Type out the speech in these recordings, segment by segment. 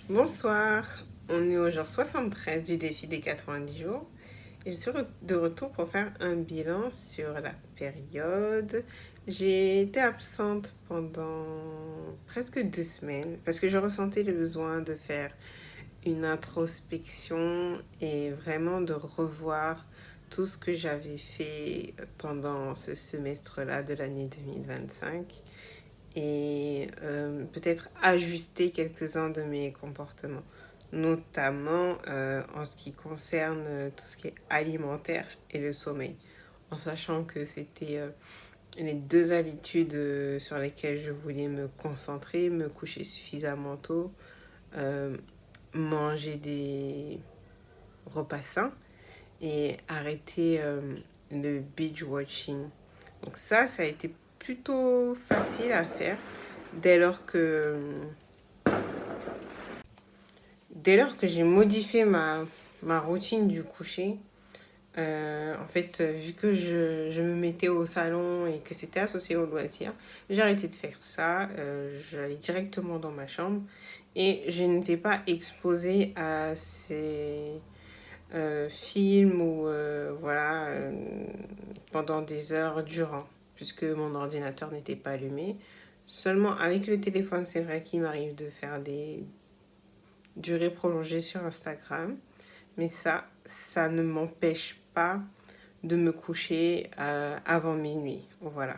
Bonsoir, on est au jour 73 du défi des 90 jours et je suis de retour pour faire un bilan sur la période. J'ai été absente pendant presque 2 semaines parce que je ressentais le besoin de faire une introspection et vraiment de revoir tout ce que j'avais fait pendant ce semestre-là de l'année 2025 et peut-être ajuster quelques-uns de mes comportements, notamment en ce qui concerne tout ce qui est alimentaire et le sommeil, en sachant que c'était les deux habitudes sur lesquelles je voulais me concentrer, me coucher suffisamment tôt, euh, manger des repas sains et arrêter le binge watching. Donc ça a été plutôt facile à faire dès lors que, dès lors que j'ai modifié ma routine du coucher. En fait, vu que je me mettais au salon et que c'était associé au loisir, j'ai arrêté de faire ça. J'allais directement dans ma chambre et je n'étais pas exposée à ces films ou voilà pendant des heures durant, puisque mon ordinateur n'était pas allumé. Seulement avec le téléphone, c'est vrai qu'il m'arrive de faire des durées prolongées sur Instagram, mais ça ne m'empêche pas de me coucher avant minuit. Voilà.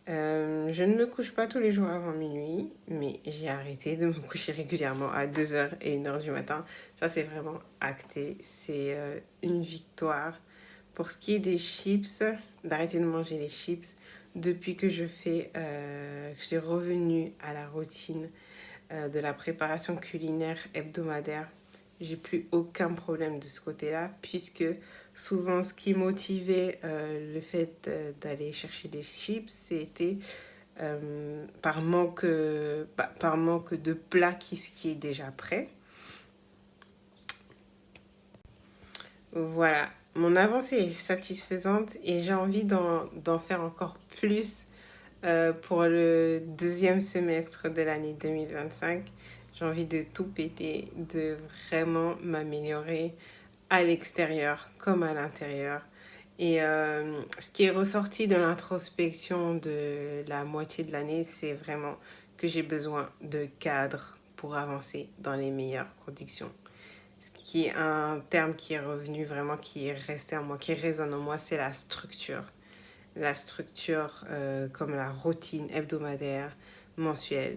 Je ne me couche pas tous les jours avant minuit, mais j'ai arrêté de me coucher régulièrement à 2 heures et 1 heure du matin. Ça, c'est vraiment acté. C'est une victoire. Pour ce qui est des chips, d'arrêter de manger les chips, depuis que que je suis revenue à la routine de la préparation culinaire hebdomadaire, j'ai plus aucun problème de ce côté-là, puisque souvent ce qui motivait le fait d'aller chercher des chips, c'était par manque de plat qui est déjà prêt. Voilà, mon avancée est satisfaisante et j'ai envie d'en faire encore plus pour le deuxième semestre de l'année 2025. J'ai envie de tout péter, de vraiment m'améliorer à l'extérieur comme à l'intérieur. Et ce qui est ressorti de l'introspection de la moitié de l'année, c'est vraiment que j'ai besoin de cadre pour avancer dans les meilleures conditions. Ce qui est un terme qui est revenu vraiment, qui est resté en moi, qui résonne en moi, c'est la structure. La structure comme la routine hebdomadaire, mensuelle.